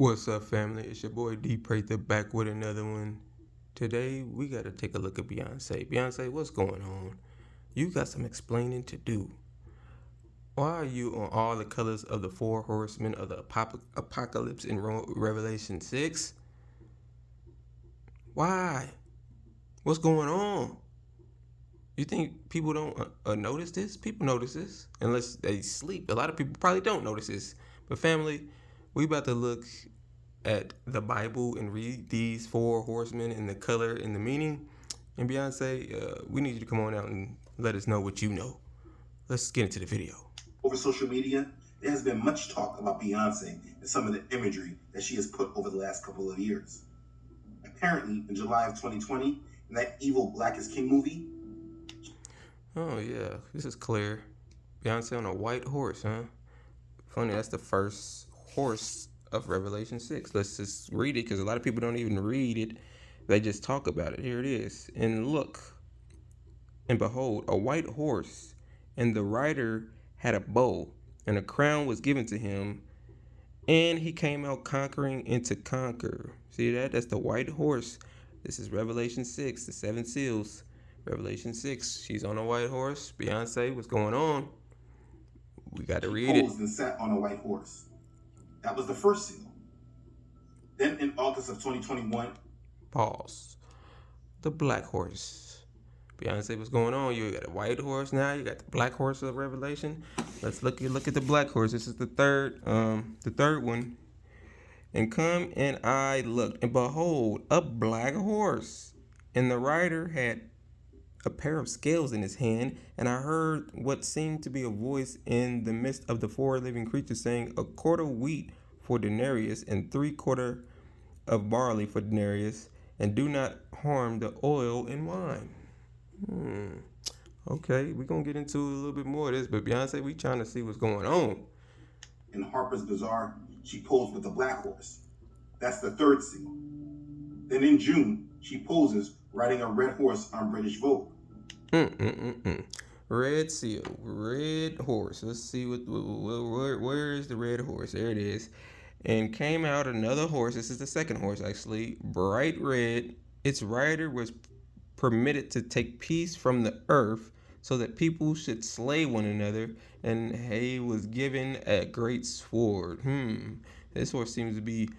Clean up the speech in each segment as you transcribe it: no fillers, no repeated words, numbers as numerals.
What's up, family? It's your boy D Prather back with another one. Today we gotta take a look at Beyonce. Beyonce, what's going on? You got some explaining to do. Why are you on all the colors of the four horsemen of the apocalypse in Revelation 6? Why? What's going on? You think people don't notice this? People notice this unless they sleep. A lot of people probably don't notice this. But family, we about to look at the Bible and read these four horsemen and the color and the meaning. And Beyonce, we need you to come on out and let us know what you know. Let's get into the video. Over social media, there has been much talk about Beyonce and some of the imagery that she has put over the last couple of years. Apparently, in July of 2020, in that evil Black is King movie. Oh yeah, this is clear. Beyonce on a white horse, huh? Funny, that's the first horse of Revelation 6. Let's just read it because a lot of people don't even read it. They just talk about it. Here it is. And look, and behold, a white horse, and the rider had a bow, and a crown was given to him, and he came out conquering and to conquer. See that? That's the white horse. This is Revelation 6, the seven seals. Revelation 6, she's on a white horse. Beyonce, what's going on? We got to read it. Posed and sat on a white horse. That was the first seal. Then in August of 2021, Pause. The black horse. Beyonce, what's going on? You got a white horse now. You got the black horse of Revelation. Let's look at the black horse. This is the third one. And come and I looked, and behold, a black horse, and the rider had a pair of scales in his hand, and I heard what seemed to be a voice in the midst of the four living creatures saying, a quart of wheat for denarius, and 3/4 of barley for denarius, and do not harm the oil and wine. Okay, we're gonna get into a little bit more of this, but Beyonce, we trying to see what's going on. in Harper's Bazaar, she posed with a black horse. That's the third seal. Then in June, she poses riding a red horse on British Vogue. Red seal, red horse. Let's see where is the red horse? There it is. And came out another horse. This is the second horse, actually. Bright red. Its rider was permitted to take peace from the earth so that people should slay one another. And he was given a great sword. This horse seems to be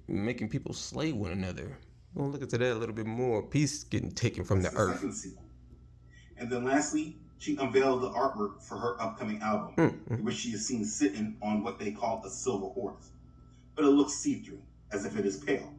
making people slay one another. We'll look into that a little bit more. Peace getting taken from the earth. Second seal. And then lastly, she unveiled the artwork for her upcoming album, in which she is seen sitting on what they call a silver horse. But it looks see-through, as if it is pale.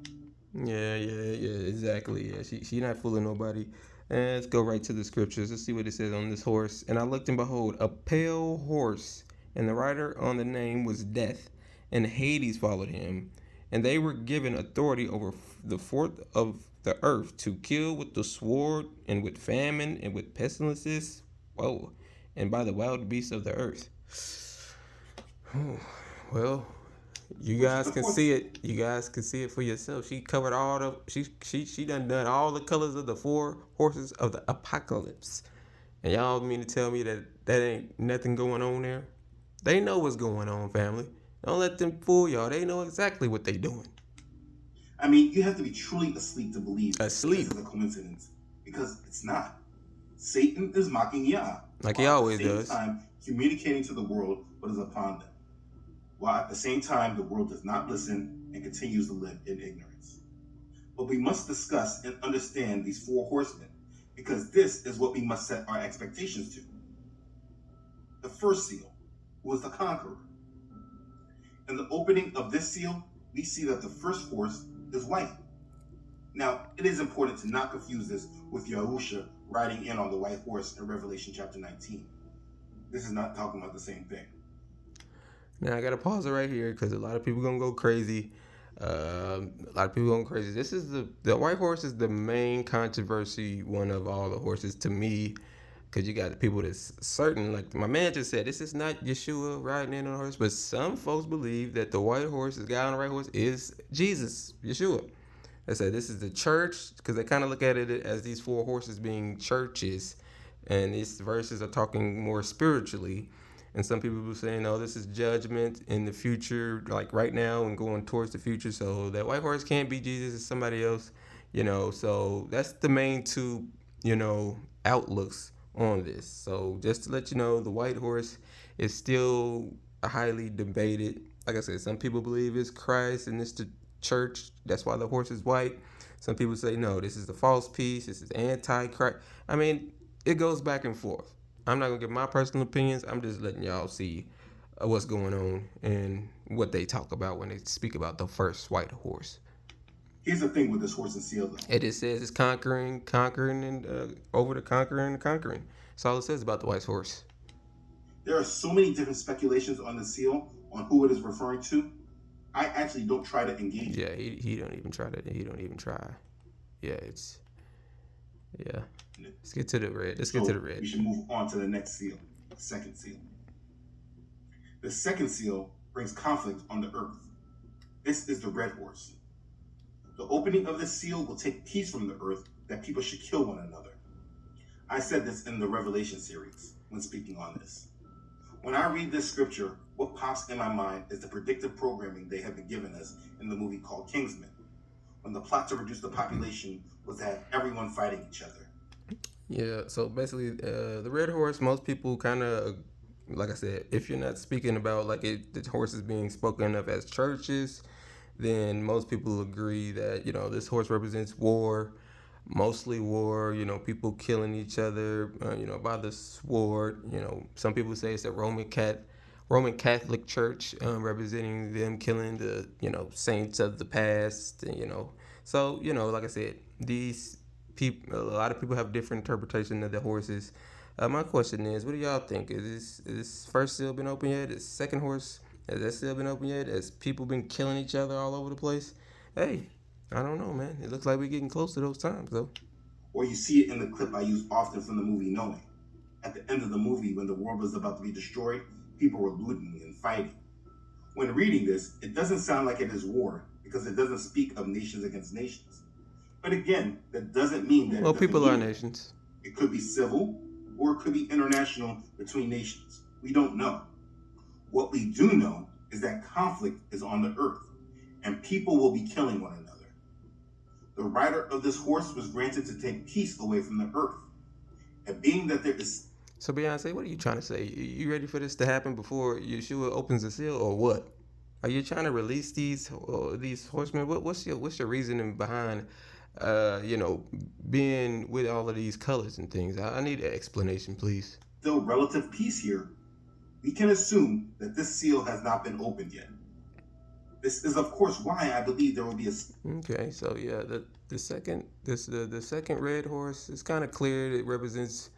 Yeah, exactly. Yeah, she not fooling nobody. And let's go right to the scriptures. Let's see what it says on this horse. And I looked, and behold, a pale horse, and the rider on the name was Death, and Hades followed him. And they were given authority over the fourth of the earth to kill with the sword, and with famine, and with pestilences. Whoa. And by the wild beasts of the earth. Well, you guys can see it. You guys can see it for yourself. She covered all the she done all the colors of the four horses of the apocalypse. And y'all mean to tell me that ain't nothing going on there? They know what's going on, family. Don't let them fool y'all. They know exactly what they doing. I mean, you have to be truly asleep to believe Asleep. this is a coincidence, because it's not. Satan is mocking Yah, like he always does. At the same time, communicating to the world what is upon them, while at the same time the world does not listen and continues to live in ignorance. But we must discuss and understand these four horsemen, because this is what we must set our expectations to. The first seal, who is the conqueror. In the opening of this seal, we see that the first horse is white. Now, it is important to not confuse this with Yahusha riding in on the white horse in Revelation chapter 19. This is not talking about the same thing. Now, I got to pause it right here because a lot of people going to go crazy. This is the white horse is the main controversy one of all the horses to me, because you got people that's certain, like my man just said, this is not Yeshua riding in on a horse, but some folks believe that the white horse, this guy on the white horse, is Jesus, Yeshua. They say this is the church, because they kind of look at it as these four horses being churches, and these verses are talking more spiritually. And some people were saying, "Oh, this is judgment in the future, like right now and going towards the future." So that white horse can't be Jesus; it's somebody else. So that's the main two, outlooks on this. So just to let you know, the white horse is still highly debated. Like I said, some people believe it's Christ and it's the church. That's why the horse is white. Some people say no, this is the false peace. This is anti-Christ. I mean, it goes back and forth. I'm not gonna give my personal opinions. I'm just letting y'all see what's going on and what they talk about when they speak about the first white horse. Here's the thing with this horse and seal, though. It just says it's conquering, and over the conquering and conquering. That's all it says about the white horse. There are so many different speculations on the seal on who it is referring to. I actually don't try to engage. Yeah, he don't even try to. He don't even try. Yeah, yeah. Let's get to the red. Let's get to the red. We should move on to the next seal, the second seal. The second seal brings conflict on the earth. This is the red horse. The opening of this seal will take peace from the earth that people should kill one another. I said this in the Revelation series when speaking on this. When I read this scripture, what pops in my mind is the predictive programming they have been giving us in the movie called Kingsman, when the plot to reduce the population was to have everyone fighting each other. Yeah, so basically, the red horse, most people kind of, like I said, if you're not speaking about the horse is being spoken of as churches, then most people agree that, this horse represents war, mostly war, people killing each other, by the sword. Some people say it's a Roman Catholic Church, representing them killing the, saints of the past, So, like I said, these people, a lot of people have different interpretation of the horses. My question is, what do y'all think? Is this first seal been open yet? Is second horse, has that still been open yet? Has people been killing each other all over the place? Hey, I don't know, man. It looks like we're getting close to those times, though. Or you see it in the clip I use often from the movie Knowing. At the end of the movie, when the world was about to be destroyed, people were looting and fighting. When reading this, it doesn't sound like it is war, because it doesn't speak of nations against nations. But again, that doesn't mean that. Well, people are nations. It could be civil, or it could be international between nations. We don't know. What we do know is that conflict is on the earth, and people will be killing one another. The rider of this horse was granted to take peace away from the earth. And being that there is... So Beyonce, what are you trying to say? You ready for this to happen before Yeshua opens the seal, or what? Are you trying to release these horsemen? What's your reasoning behind being with all of these colors and things? I need an explanation, please. Still relative peace here. We can assume that this seal has not been opened yet. This is, of course, why I believe there will be a... Okay, so yeah, the second red horse is kind of clear. It represents,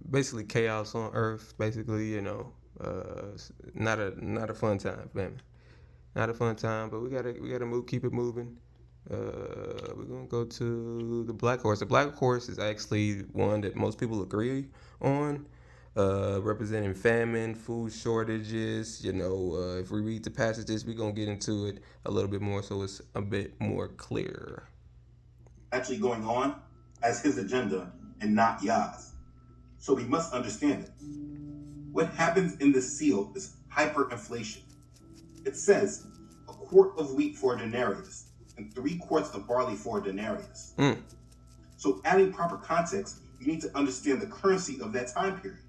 basically chaos on Earth. Basically, not a fun time, man. Not a fun time, but we gotta move, keep it moving. We're gonna go to the black horse. The black horse is actually one that most people agree on. Representing famine, food shortages. If we read the passages, we're going to get into it a little bit more so it's a bit more clear. Actually going on as his agenda and not Yah's. So we must understand it. What happens in this seal is hyperinflation. It says a quart of wheat for a denarius and 3 quarts of barley for a denarius. So adding proper context, you need to understand the currency of that time period.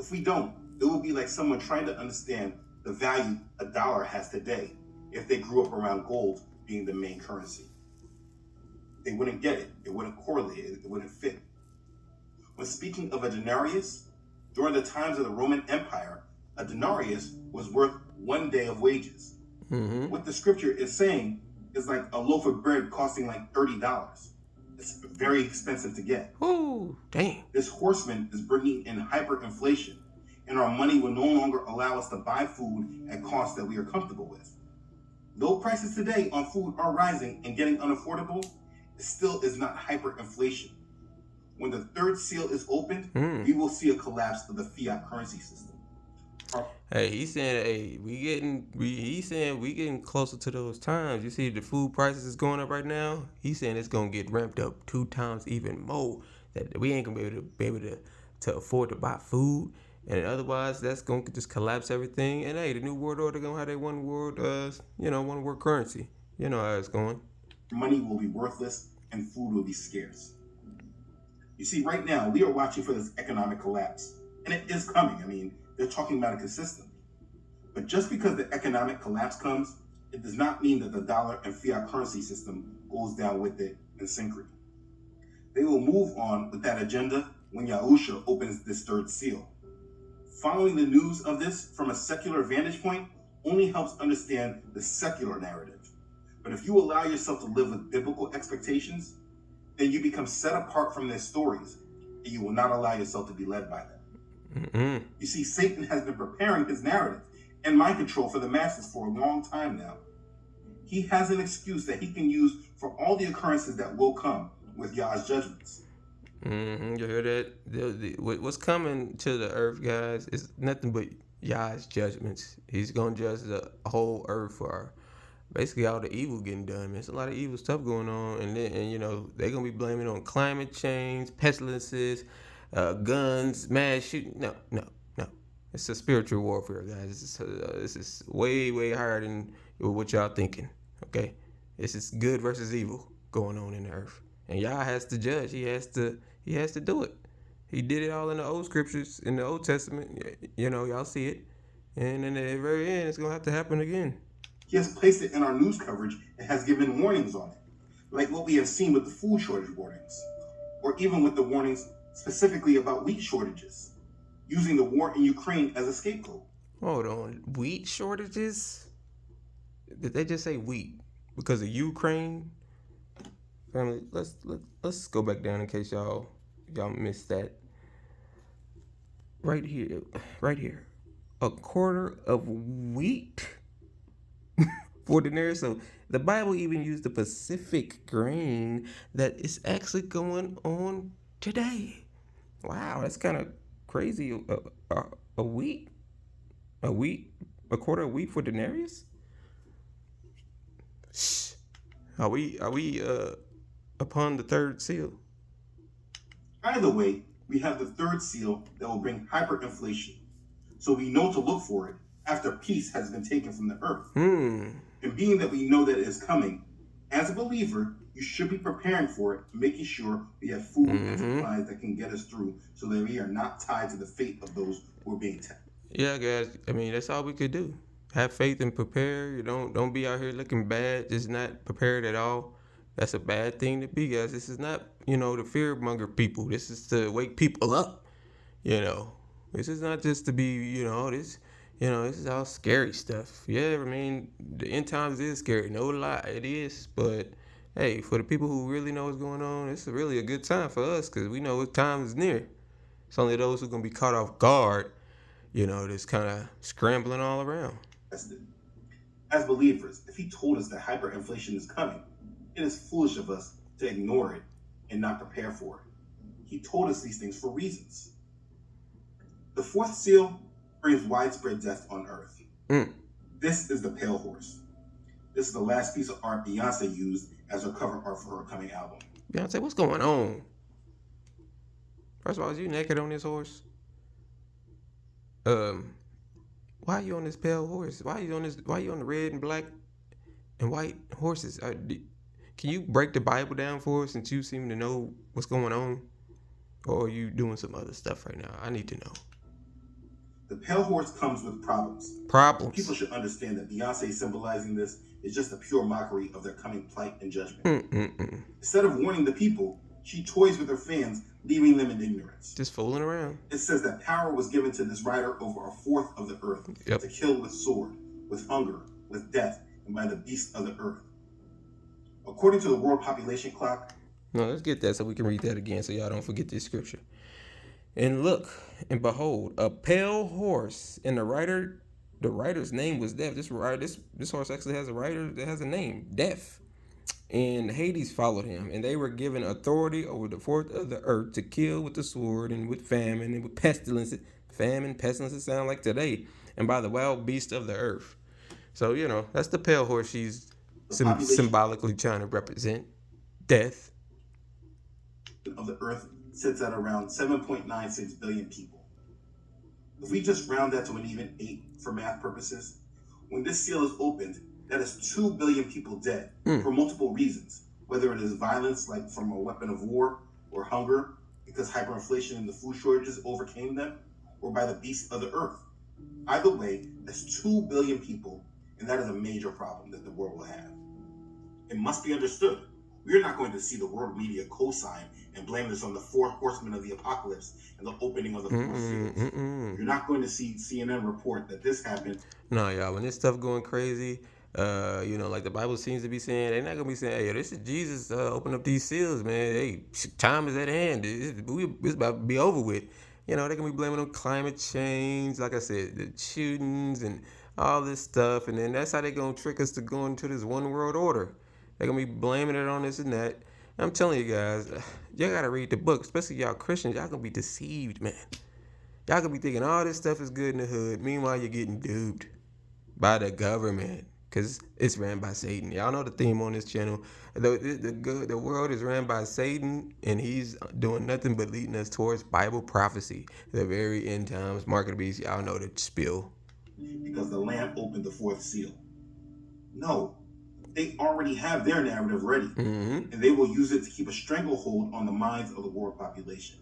If we don't, it will be like someone trying to understand the value a dollar has today if they grew up around gold being the main currency. They wouldn't get it. It wouldn't correlate. It wouldn't fit. When speaking of a denarius, during the times of the Roman Empire, a denarius was worth 1 day of wages. What the scripture is saying is like a loaf of bread costing like $30. It's very expensive to get. Oh, dang. This horseman is bringing in hyperinflation, and our money will no longer allow us to buy food at costs that we are comfortable with. Though prices today on food are rising and getting unaffordable, it still is not hyperinflation. When the third seal is opened, we will see a collapse of the fiat currency system. Hey, he's saying, he's saying we getting closer to those times. You see the food prices is going up right now. He's saying it's gonna get ramped up 2 times even more. That we ain't gonna be able to afford to buy food. And otherwise, that's going to just collapse everything. And hey, the new world order going to have their one world currency. You know how it's going. Money will be worthless and food will be scarce. You see, right now, we are watching for this economic collapse. And it is coming. I mean, they're talking about it consistently. But just because the economic collapse comes, it does not mean that the dollar and fiat currency system goes down with it in synchrony. They will move on with that agenda when Yahusha opens this third seal. Following the news of this from a secular vantage point only helps understand the secular narrative. But if you allow yourself to live with biblical expectations, then you become set apart from their stories, and you will not allow yourself to be led by them. Mm-mm. You see, Satan has been preparing his narrative and mind control for the masses for a long time now. He has an excuse that he can use for all the occurrences that will come with Yah's judgments. Mm-hmm. You hear that? What's coming to the earth, guys, is nothing but Yah's judgments. He's going to judge the whole earth for basically all the evil getting done. Man, there's a lot of evil stuff going on, and they're going to be blaming on climate change, pestilences, guns, mass shooting. No. It's a spiritual warfare, guys. This is way, way higher than what y'all thinking. Okay, this is good versus evil going on in the earth, and Yah has to judge. He has to do it. He did it all in the old scriptures, in the Old Testament. Y'all see it, and in the very end, it's gonna have to happen again. He has placed it in our news coverage and has given warnings on it, like what we have seen with the food shortage warnings, or even with the warnings specifically about wheat shortages, using the war in Ukraine as a scapegoat. Hold on, wheat shortages? Did they just say wheat because of Ukraine? Family, let's go back down in case y'all missed that. Right here, a quarter of wheat for denarius. So the Bible even used the specific grain that is actually going on today. Wow, that's kind of crazy. A wheat, a quarter of wheat for denarius. Shh. Are we upon the third seal? Either way, we have the third seal that will bring hyperinflation. So we know to look for it after peace has been taken from the earth. And being that we know that it is coming, as a believer, you should be preparing for it, making sure we have food and supplies that can get us through so that we are not tied to the fate of those who are being tempted. Yeah, guys. I mean, that's all we could do. Have faith and prepare. You don't be out here looking bad, just not prepared at all. That's a bad thing to be, guys. This is not, the fear monger people. This is to wake people up. This is not just to be, this is all scary stuff. Yeah, I mean, the end times is scary. No lie, it is. But hey, for the people who really know what's going on, it's really a good time for us because we know what time is near. It's only those who are gonna be caught off guard, that's kind of scrambling all around. As believers, if he told us that hyperinflation is coming, it is foolish of us to ignore it and not prepare for it. He told us these things for reasons. The fourth seal brings widespread death on earth. This is the pale horse. This is the last piece of art Beyonce used as her cover art for her coming album. Beyonce, what's going on? First of all, is you naked on this horse? Why are you on this pale horse? Why are you on the red and black and white horses? Can you break the Bible down for us since you seem to know what's going on? Or are you doing some other stuff right now? I need to know. The pale horse comes with problems. People should understand that Beyonce symbolizing this is just a pure mockery of their coming plight and judgment. Instead of warning the people, she toys with her fans, leaving them in ignorance. Just fooling around. It says that power was given to this rider over a fourth of the earth to kill with sword, with hunger, with death, and by the beasts of the earth. According to the world population clock. No, let's get that so we can read that again so y'all don't forget this scripture. And look, and behold, a pale horse, and the rider's name was Death. This horse actually has a rider that has a name, Death. And Hades followed him, and they were given authority over the fourth of the earth to kill with the sword and with famine and with pestilence. Famine, pestilence sound like today, and by the wild beast of the earth. So, that's the pale horse she's symbolically trying to represent. Death. Of the earth sits at around 7.96 billion people. If we just round that to an even 8 for math purposes, when this seal is opened, that is 2 billion people dead for multiple reasons, whether it is violence, like from a weapon of war, or hunger, because hyperinflation and the food shortages overcame them, or by the beasts of the earth. Either way, that's 2 billion people, and that is a major problem that the world will have. It must be understood. We are not going to see the world media co-sign and blame this on the 4 horsemen of the apocalypse and the opening of the 4 seals. You're not going to see CNN report that this happened. No, y'all, when this stuff going crazy, like the Bible seems to be saying, they're not gonna be saying, "Hey, this is Jesus open up these seals, man. Hey, time is at hand. It's about to be over with." They're gonna be blaming on climate change, like I said, the shootings and all this stuff, and then that's how they're gonna trick us to go into this one world order. They're gonna be blaming it on this and that. And I'm telling you guys, y'all gotta read the book, especially y'all Christians. Y'all gonna be deceived, man. Y'all gonna be thinking all this stuff is good in the hood. Meanwhile, you're getting duped by the government because it's ran by Satan. Y'all know the theme on this channel. The world is ran by Satan, and he's doing nothing but leading us towards Bible prophecy. The very end times. Mark of the beast. Y'all know the spiel. Because the Lamb opened the 4th seal. No, they already have their narrative ready, and they will use it to keep a stranglehold on the minds of the world population.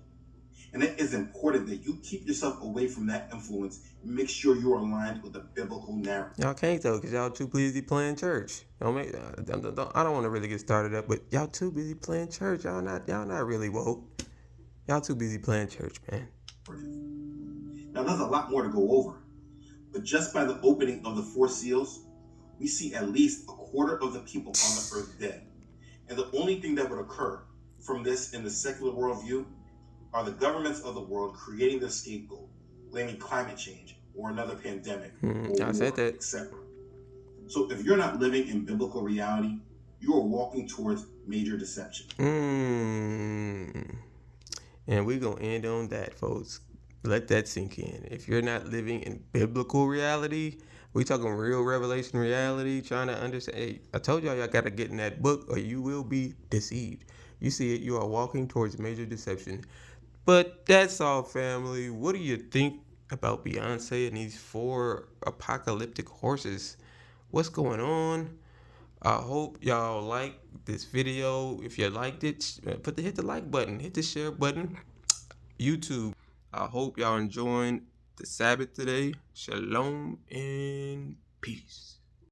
And it is important that you keep yourself away from that influence and make sure you're aligned with the biblical narrative. Y'all can't though, because y'all too busy playing church. I don't want to really get started up, but y'all too busy playing church. Y'all not really woke. Y'all too busy playing church, man. Now there's a lot more to go over, but just by the opening of the 4 seals, we see at least a quarter of the people on the earth dead. And the only thing that would occur from this in the secular worldview are the governments of the world creating their scapegoat, blaming climate change or another pandemic, or war, etc. So if you're not living in biblical reality, you are walking towards major deception. And we're going to end on that, folks. Let that sink in. If you're not living in biblical reality, we talking real revelation reality, trying to understand. Hey, I told y'all got to get in that book or you will be deceived. You see it, you are walking towards major deception. But that's all, family. What do you think about Beyonce and these 4 apocalyptic horses? What's going on? I hope y'all like this video. If you liked it, hit the like button, hit the share button. YouTube, I hope y'all enjoying the Sabbath today. Shalom and peace.